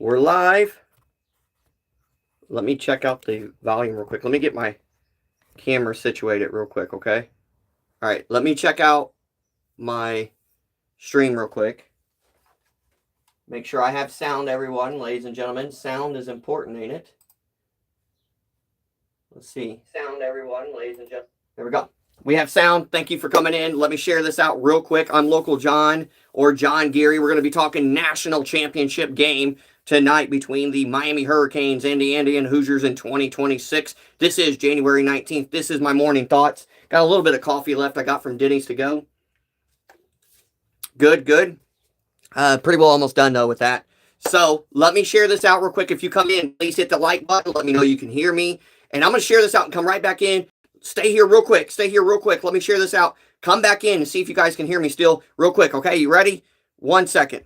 We're live. Let me check out the volume real quick. Let me get my camera situated real quick, okay? All right, let me check out my stream real quick. Make sure I have sound, everyone, ladies and gentlemen. Sound is important, ain't it? Let's see. Sound, everyone, ladies and gentlemen. There we go. We have sound. Thank you for coming in. Let me share this out real quick. I'm Local John, or John Geary. We're going to be talking national championship game tonight between the Miami Hurricanes and the Indiana Hoosiers in 2026. This is January 19th. This is my morning thoughts. Got a little bit of coffee left I got from Denny's to go. Good. Pretty well almost done, though, with that. So let me share this out real quick. If you come in, please hit the like button. Let me know you can hear me. And I'm going to share this out and come right back in. Stay here real quick. Let me share this out. Come back in and see if you guys can hear me still real quick. Okay, you ready? 1 second.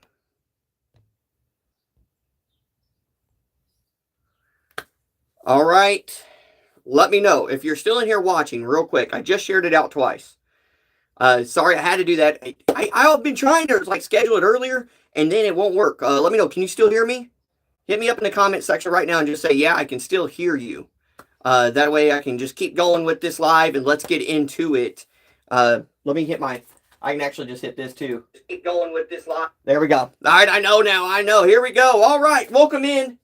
All right. Let me know if you're still in here watching real quick. I just shared it out twice. Sorry, I had to do that. I've been trying to schedule it earlier, and then it won't work. Let me know. Can you still hear me? Hit me up in the comment section right now and just say, yeah, I can still hear you. That way I can just keep going with this live, and let's get into it. Let me hit I can actually just hit this too. Just keep going with this live. There we go. All right, I know now. I know. Here we go. All right, welcome in.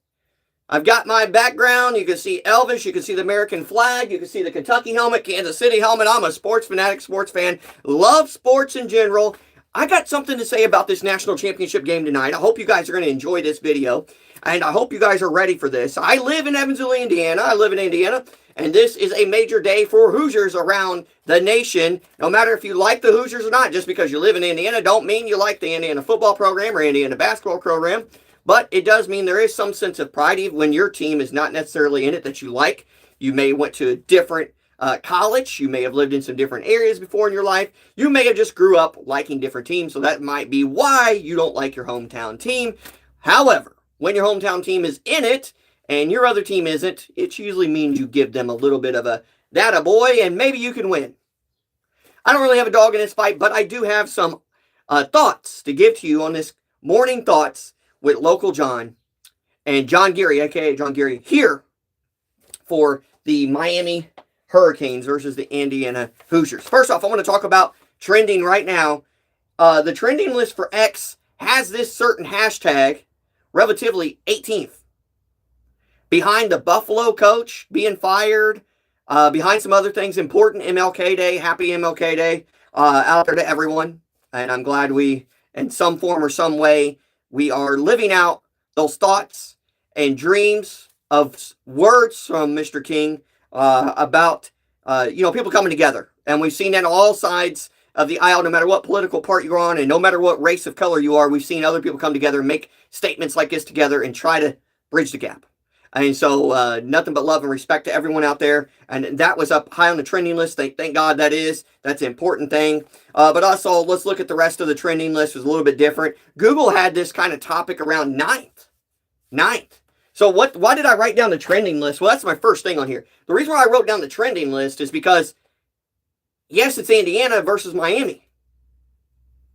I've got my background. You can see Elvis. You can see the American flag. You can see the Kentucky helmet, Kansas City helmet. I'm a sports fanatic, sports fan. Love sports in general. I got something to say about this national championship game tonight. I hope you guys are going to enjoy this video. And I hope you guys are ready for this. I live in Evansville, Indiana. And this is a major day for Hoosiers around the nation. No matter if you like the Hoosiers or not, just because you live in Indiana, don't mean you like the Indiana football program or Indiana basketball program. But it does mean there is some sense of pride even when your team is not necessarily in it that you like. You may went to a different college. You may have lived in some different areas before in your life. You may have just grew up liking different teams. So that might be why you don't like your hometown team. However, when your hometown team is in it and your other team isn't, it usually means you give them a little bit of a that a boy and maybe you can win. I don't really have a dog in this fight, but I do have some thoughts to give to you on this morning thoughts with Local John and John Geary, aka John Geary, here for the Miami Hurricanes versus the Indiana Hoosiers. First off, I want to talk about trending right now. The trending list for X has this certain hashtag, relatively 18th. Behind the Buffalo coach being fired, behind some other things, important MLK Day, happy MLK Day out there to everyone. And I'm glad we, in some form or some way, we are living out those thoughts and dreams of words from Mr. King about, people coming together. And we've seen that on all sides of the aisle, no matter what political part you're on and no matter what race of color you are. We've seen other people come together and make statements like this together and try to bridge the gap. And so nothing but love and respect to everyone out there. And that was up high on the trending list. Thank God that is. That's an important thing. But also, let's look at the rest of the trending list. It was a little bit different. Google had this kind of topic around ninth. So why did I write down the trending list? Well, that's my first thing on here. The reason why I wrote down the trending list is because, yes, it's Indiana versus Miami.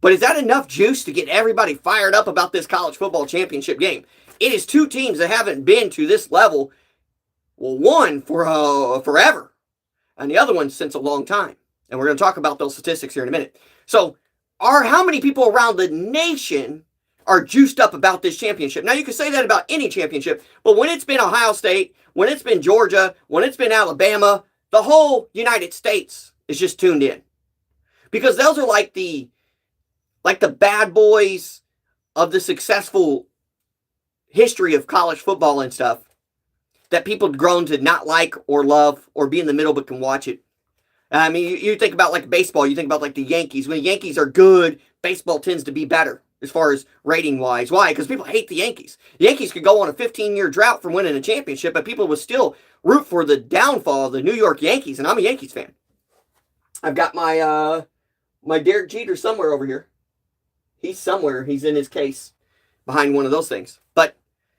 But is that enough juice to get everybody fired up about this college football championship game? It is two teams that haven't been to this level, well, one for forever, and the other one since a long time. And we're going to talk about those statistics here in a minute. So, how many people around the nation are juiced up about this championship? Now, you can say that about any championship, but when it's been Ohio State, when it's been Georgia, when it's been Alabama, the whole United States is just tuned in. Because those are like the bad boys of the successful history of college football and stuff that people have grown to not like or love or be in the middle but can watch it. I mean, you think about like baseball, you think about like the Yankees. When the Yankees are good, baseball tends to be better as far as rating wise. Why? Because people hate the Yankees. The Yankees could go on a 15-year drought from winning a championship, but people would still root for the downfall of the New York Yankees, and I'm a Yankees fan. I've got my my Derek Jeter somewhere over here. He's somewhere. He's in his case behind one of those things. But,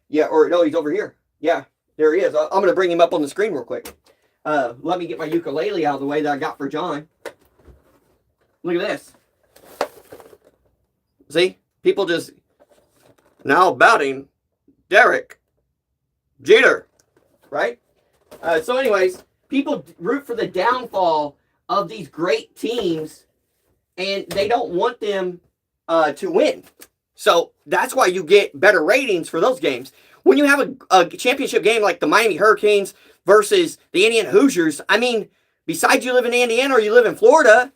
yeah, or no, he's over here. Yeah, there he is. I'm going to bring him up on the screen real quick. Let me get my ukulele out of the way that I got for John. Look at this. See? People just, now about him, Derek Jeter, right? So anyways, people root for the downfall of these great teams, and they don't want them to win. So that's why you get better ratings for those games. When you have a championship game like the Miami Hurricanes versus the Indiana Hoosiers, I mean, besides you live in Indiana or you live in Florida,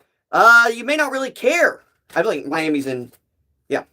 you may not really care. I think Miami's in, yeah,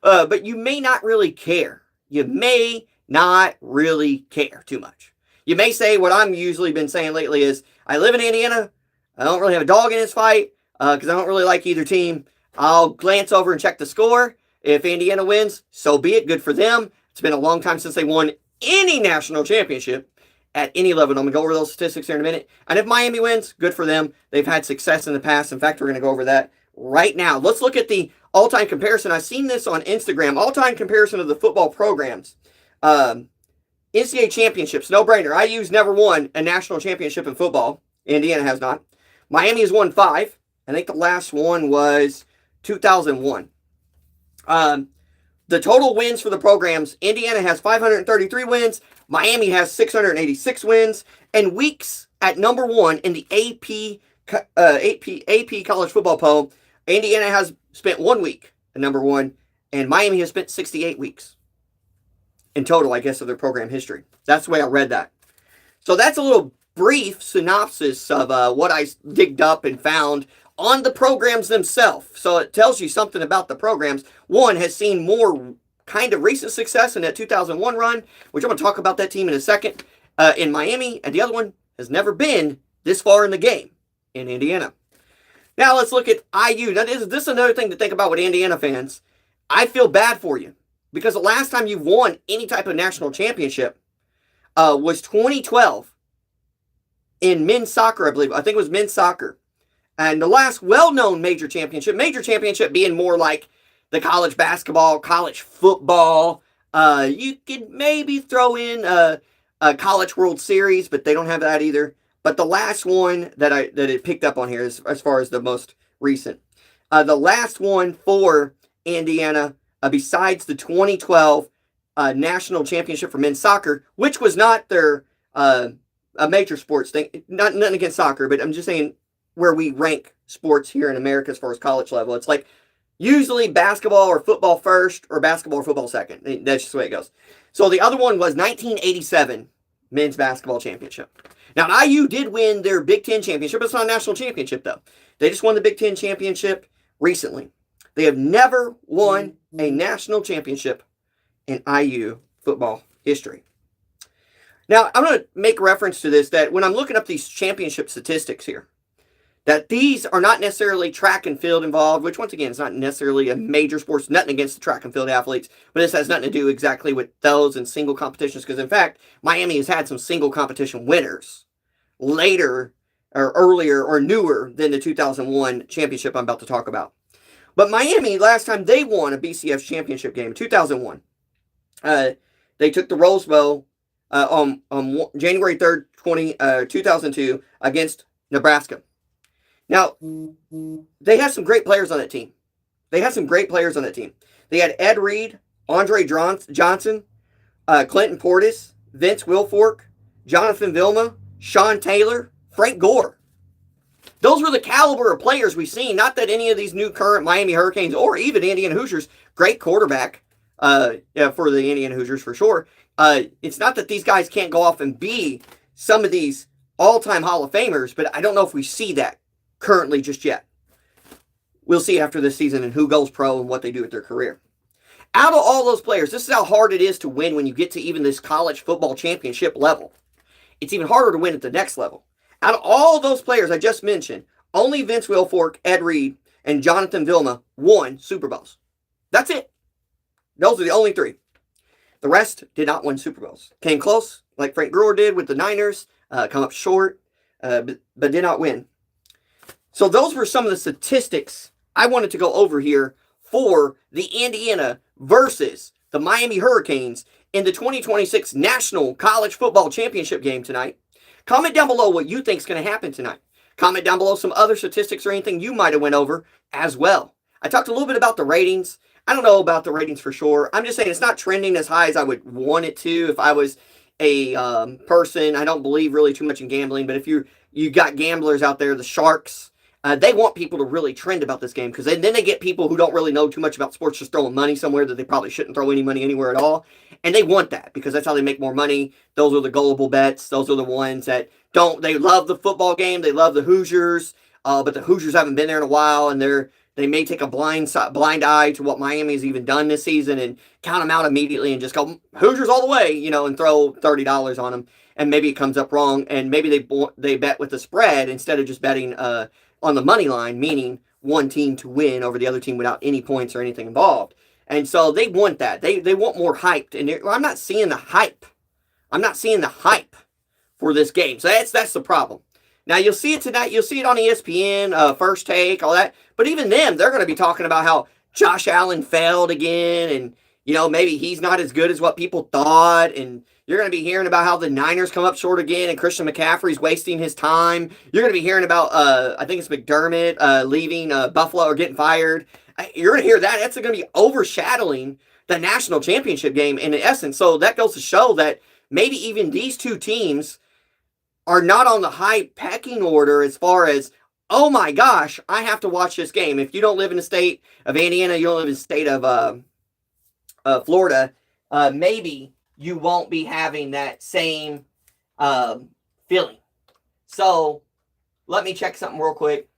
but you may not really care. You may not really care too much. You may say what I'm usually been saying lately is, I live in Indiana. I don't really have a dog in this fight because I don't really like either team. I'll glance over and check the score. If Indiana wins, so be it. Good for them. It's been a long time since they won any national championship at any level. I'm going to go over those statistics here in a minute. And if Miami wins, good for them. They've had success in the past. In fact, we're going to go over that right now. Let's look at the all-time comparison. I've seen this on Instagram. All-time comparison of the football programs. NCAA championships, no-brainer. IU's never won a national championship in football. Indiana has not. Miami has won 5. I think the last one was 2001. The total wins for the programs, Indiana has 533 wins. Miami has 686 wins. And weeks at number 1 in the AP college football poll, Indiana has spent 1 week at number 1, and Miami has spent 68 weeks in total, I guess, of their program history. That's the way I read that. So that's a little brief synopsis of what I digged up and found on the programs themselves. So it tells you something about the programs. One has seen more kind of recent success in that 2001 run, which I'm going to talk about that team in a second, in Miami, and the other one has never been this far in the game in Indiana. Now let's look at IU. Now this is another thing to think about with Indiana fans. I feel bad for you because the last time you won any type of national championship was 2012 in men's soccer, I believe. I think it was men's soccer. And the last well-known major championship being more like the college basketball, college football. You could maybe throw in a college World Series, but they don't have that either. But the last one that it picked up on here is as far as the most recent. The last one for Indiana, besides the 2012 national championship for men's soccer, which was not their a major sports thing. Nothing against soccer, but I'm just saying where we rank sports here in America as far as college level. It's like usually basketball or football first or basketball or football second. That's just the way it goes. So the other one was 1987 men's basketball championship. Now, IU did win their Big Ten championship. It's not a national championship, though. They just won the Big Ten championship recently. They have never won a national championship in IU football history. Now, I'm going to make reference to this, that when I'm looking up these championship statistics here, that these are not necessarily track and field involved, which once again is not necessarily a major sports, nothing against the track and field athletes, but this has nothing to do exactly with those and single competitions, because in fact, Miami has had some single competition winners later or earlier or newer than the 2001 championship I'm about to talk about. But Miami, last time they won a BCS championship game in 2001, they took the Rose Bowl on January 3rd, 2002 against Nebraska. Now, they had some great players on that team. They had Ed Reed, Andre Johnson, Clinton Portis, Vince Wilfork, Jonathan Vilma, Sean Taylor, Frank Gore. Those were the caliber of players we've seen. Not that any of these new current Miami Hurricanes or even Indiana Hoosiers, great quarterback for the Indiana Hoosiers for sure. It's not that these guys can't go off and be some of these all-time Hall of Famers, but I don't know if we see that currently just yet. We'll see after this season and who goes pro and what they do with their career. Out of all those players, this is how hard it is to win when you get to even this college football championship level. It's even harder to win at the next level. Out of all those players I just mentioned, only Vince Wilfork, Ed Reed, and Jonathan Vilma won Super Bowls. That's it. Those are the only 3. The rest did not win Super Bowls. Came close, like Frank Gore did with the Niners, come up short, but did not win. So those were some of the statistics I wanted to go over here for the Indiana versus the Miami Hurricanes in the 2026 National College Football Championship game tonight. Comment down below what you think is going to happen tonight. Comment down below some other statistics or anything you might have went over as well. I talked a little bit about the ratings. I don't know about the ratings for sure. I'm just saying it's not trending as high as I would want it to if I was a person. I don't believe really too much in gambling, but if you got gamblers out there, the sharks, they want people to really trend about this game because then they get people who don't really know too much about sports just throwing money somewhere that they probably shouldn't throw any money anywhere at all. And they want that because that's how they make more money. Those are the gullible bets. Those are the ones that don't, they love the football game. They love the Hoosiers, but the Hoosiers haven't been there in a while and they may take a blind eye to what Miami's even done this season and count them out immediately and just go Hoosiers all the way, and throw $30 on them. And maybe it comes up wrong, and maybe they bet with the spread instead of just betting on the money line, meaning one team to win over the other team without any points or anything involved. And so they want that. They want more hyped, and I'm not seeing the hype. I'm not seeing the hype for this game. So that's the problem. Now, you'll see it tonight. You'll see it on ESPN, First Take, all that. But even them, they're going to be talking about how Josh Allen failed again and, maybe he's not as good as what people thought. And you're going to be hearing about how the Niners come up short again and Christian McCaffrey's wasting his time. You're going to be hearing about, I think it's McDermott leaving Buffalo or getting fired. You're going to hear that. That's going to be overshadowing the national championship game in essence. So that goes to show that maybe even these two teams are not on the high pecking order as far as, oh my gosh, I have to watch this game. If you don't live in the state of Indiana, you don't live in the state of Florida, maybe you won't be having that same feeling. So let me check something real quick.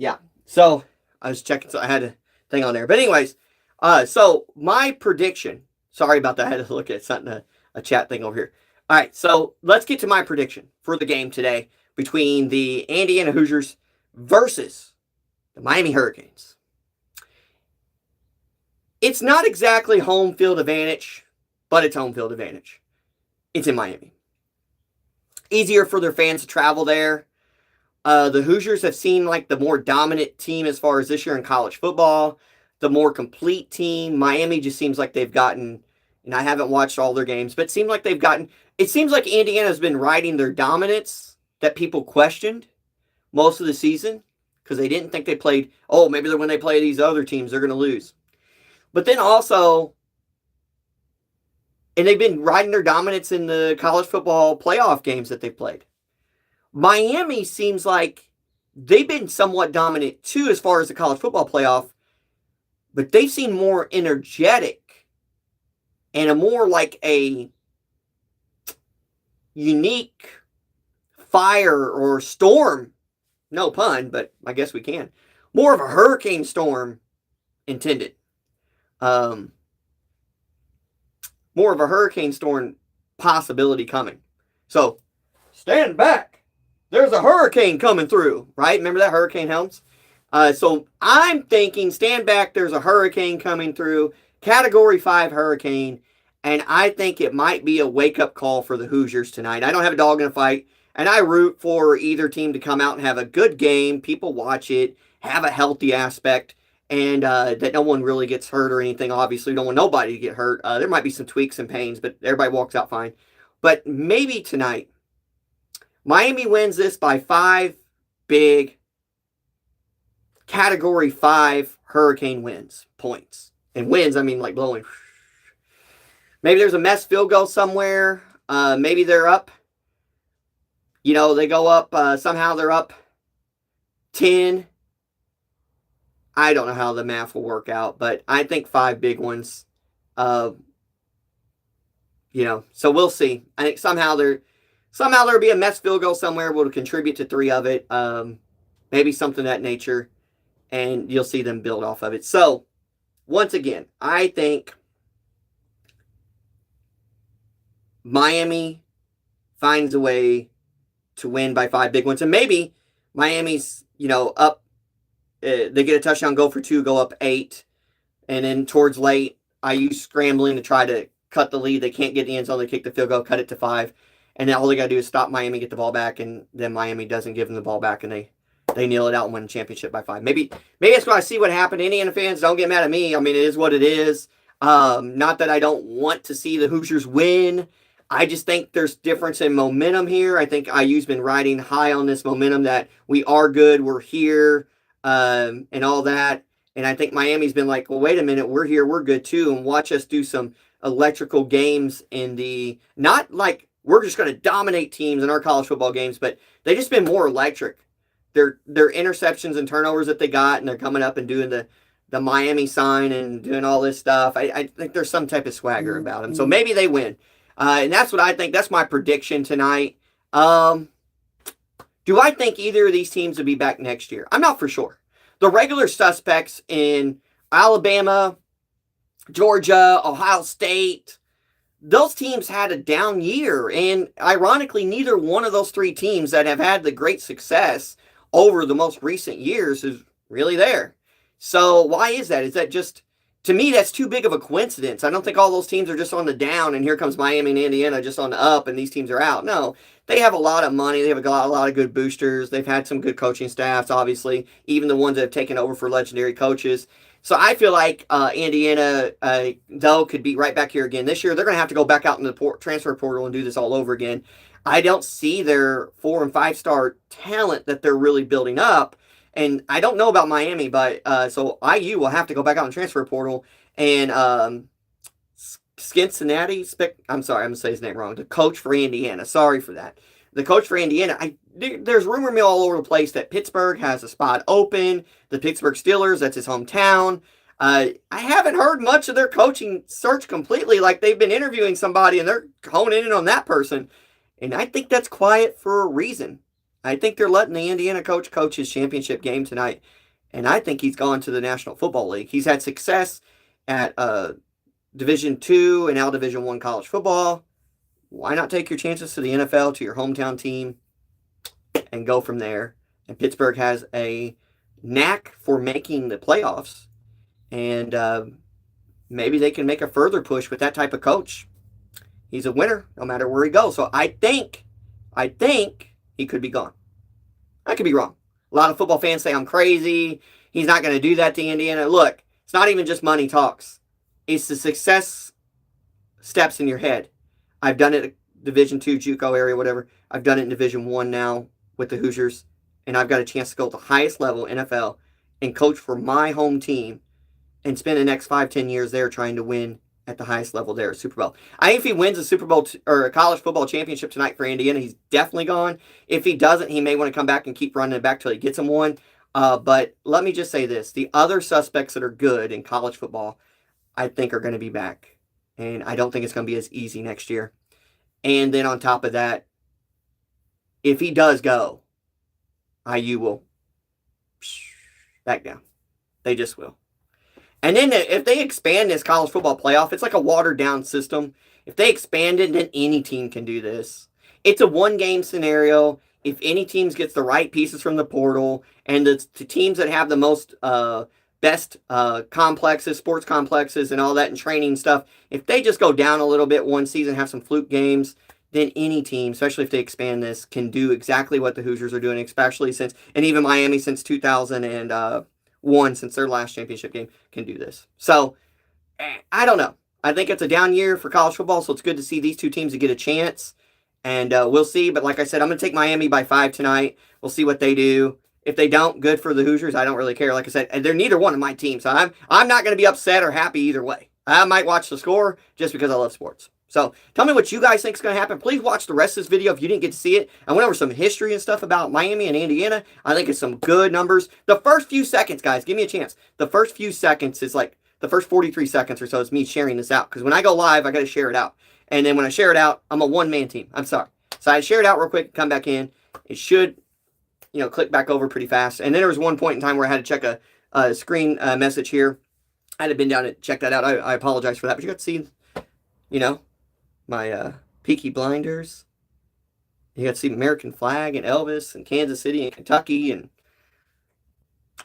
Yeah. So I was checking, so I had a thing on there. But anyways, so my prediction. Sorry about that. I had to look at something, a chat thing over here. All right, so let's get to my prediction for the game today between the Indiana Hoosiers versus the Miami Hurricanes. It's not exactly home field advantage, but it's home field advantage. It's in Miami. Easier for their fans to travel there. The Hoosiers have seemed like the more dominant team as far as this year in college football, the more complete team. Miami just seems like they've gotten, and I haven't watched all their games, but it seems like it seems like Indiana has been riding their dominance that people questioned most of the season because they didn't think they played, maybe when they play these other teams, they're going to lose. But then also, and they've been riding their dominance in the college football playoff games that they've played. Miami seems like they've been somewhat dominant too as far as the college football playoff, but they've seemed more energetic and a more like a unique fire or storm, no pun, but I guess we can, more of a hurricane storm intended. More of a hurricane storm possibility coming. So, stand back. There's a hurricane coming through, right? Remember that Hurricane Helms? So I'm thinking, stand back, there's a hurricane coming through, Category 5 hurricane, and I think it might be a wake-up call for the Hoosiers tonight. I don't have a dog in a fight, and I root for either team to come out and have a good game, people watch it, have a healthy aspect, and that no one really gets hurt or anything. Obviously, we don't want nobody to get hurt. There might be some tweaks and pains, but everybody walks out fine. But maybe tonight, Miami wins this by 5 big Category 5 hurricane wins, points. And wins, I mean like blowing. Maybe there's a mess field goal somewhere. Maybe they're up. They go up. Somehow they're up 10. I don't know how the math will work out, but I think 5 big ones. So we'll see. I think somehow there'll be a mess field goal somewhere will contribute to 3 of it. Maybe something of that nature. And you'll see them build off of it. So, once again, I think Miami finds a way to win by 5 big ones. And maybe Miami's, up. They get a touchdown, go for 2, go up 8. And then towards late, IU scrambling to try to cut the lead. They can't get the end zone. They kick the field goal, cut it to 5. And then all they got to do is stop Miami, get the ball back, and then Miami doesn't give them the ball back, and they kneel it out and win the championship by 5. Maybe that's why I see what happened. Indiana fans, don't get mad at me. I mean, it is what it is. Not that I don't want to see the Hoosiers win. I just think there's difference in momentum here. I think IU's been riding high on this momentum that we are good, we're here, and all that. And I think Miami's been like, well, wait a minute, we're here, we're good too, and watch us do some electrical games in the, not like we're just going to dominate teams in our college football games, but they just been more electric. Their interceptions and turnovers that they got, and they're coming up and doing the Miami sign and doing all this stuff. I think there's some type of swagger about them. So maybe they win. And that's what I think. That's my prediction tonight. Do I think either of these teams will be back next year? I'm not for sure. The regular suspects in Alabama, Georgia, Ohio State, those teams had a down year. And ironically, neither one of those 3 teams that have had the great success over the most recent years is really there. So why is that? Is that just, to me, that's too big of a coincidence. I don't think all those teams are just on the down and here comes Miami and Indiana just on the up and these teams are out. No, they have a lot of money. They have a lot of good boosters. They've had some good coaching staffs, obviously, even the ones that have taken over for legendary coaches. So I feel like Indiana, though, could be right back here again this year. They're going to have to go back out in the transfer portal and do this all over again. I don't see their 4- and 5-star talent that they're really building up. And I don't know about Miami, but so IU will have to go back out in the transfer portal. And Cincinnati, I'm sorry, I'm going to say his name wrong. The coach for Indiana. Sorry for that. The coach for Indiana, there's rumor mill all over the place that Pittsburgh has a spot open. The Pittsburgh Steelers, that's his hometown. I haven't heard much of their coaching search completely. Like they've been interviewing somebody and they're honing in on that person. And I think that's quiet for a reason. I think they're letting the Indiana coach his championship game tonight. And I think he's gone to the National Football League. He's had success at Division II and now Division I college football. Why not take your chances to the NFL, to your hometown team, and go from there? And Pittsburgh has a knack for making the playoffs. And maybe they can make a further push with that type of coach. He's a winner no matter where he goes. So I think he could be gone. I could be wrong. A lot of football fans say I'm crazy. He's not going to do that to Indiana. Look, it's not even just money talks. It's the success steps in your head. I've done it at Division II, JUCO area, whatever. I've done it in Division I now with the Hoosiers. And I've got a chance to go to the highest level, NFL, and coach for my home team and spend the next 5-10 years there trying to win at the highest level there, Super Bowl. I think if he wins a Super Bowl or a college football championship tonight for Indiana, he's definitely gone. If he doesn't, he may want to come back and keep running it back till he gets him one. But let me just say this. The other suspects that are good in college football, I think are going to be back. And I don't think it's going to be as easy next year. And then on top of that, if he does go, IU will back down. They just will. And then if they expand this college football playoff, it's like a watered-down system. If they expand it, then any team can do this. It's a one-game scenario. If any teams gets the right pieces from the portal, and the teams that have the most best complexes, sports complexes, and all that, and training stuff, if they just go down a little bit one season, have some fluke games, then any team, especially if they expand this, can do exactly what the Hoosiers are doing, especially since, and even Miami since 2001, since their last championship game, can do this. So, I don't know. I think it's a down year for college football, so it's good to see these two teams to get a chance. And we'll see. But like I said, I'm going to take Miami by 5 tonight. We'll see what they do. If they don't, good for the Hoosiers. I don't really care. Like I said, they're neither one of my teams. So I'm not going to be upset or happy either way. I might watch the score just because I love sports. So tell me what you guys think is going to happen. Please watch the rest of this video if you didn't get to see it. I went over some history and stuff about Miami and Indiana. I think it's some good numbers. The first few seconds, guys, give me a chance. The first few seconds is like the first 43 seconds or so is me sharing this out. Because when I go live, I got to share it out. And then when I share it out, I'm a one-man team. I'm sorry. So I share it out real quick, come back in. It should, click back over pretty fast. And then there was one point in time where I had to check a screen message here. I had been down and check that out. I apologize for that. But you got to see, my Peaky Blinders. You got to see American Flag and Elvis and Kansas City and Kentucky and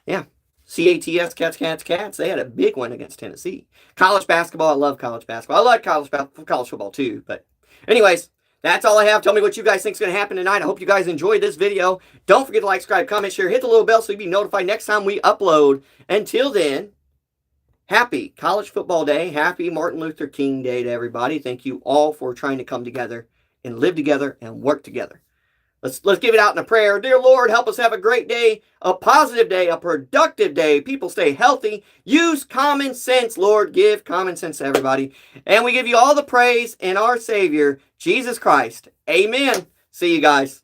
yeah. CATS, Cats. They had a big one against Tennessee. College basketball. I love college basketball. I like college football too. But anyways, that's all I have. Tell me what you guys think is going to happen tonight. I hope you guys enjoyed this video. Don't forget to like, subscribe, comment, share, hit the little bell so you'll be notified next time we upload. Until then, happy College Football Day. Happy Martin Luther King Day to everybody. Thank you all for trying to come together and live together and work together. Let's give it out in a prayer. Dear Lord, help us have a great day, a positive day, a productive day. People stay healthy. Use common sense, Lord. Give common sense to everybody. And we give you all the praise in our Savior, Jesus Christ. Amen. See you guys.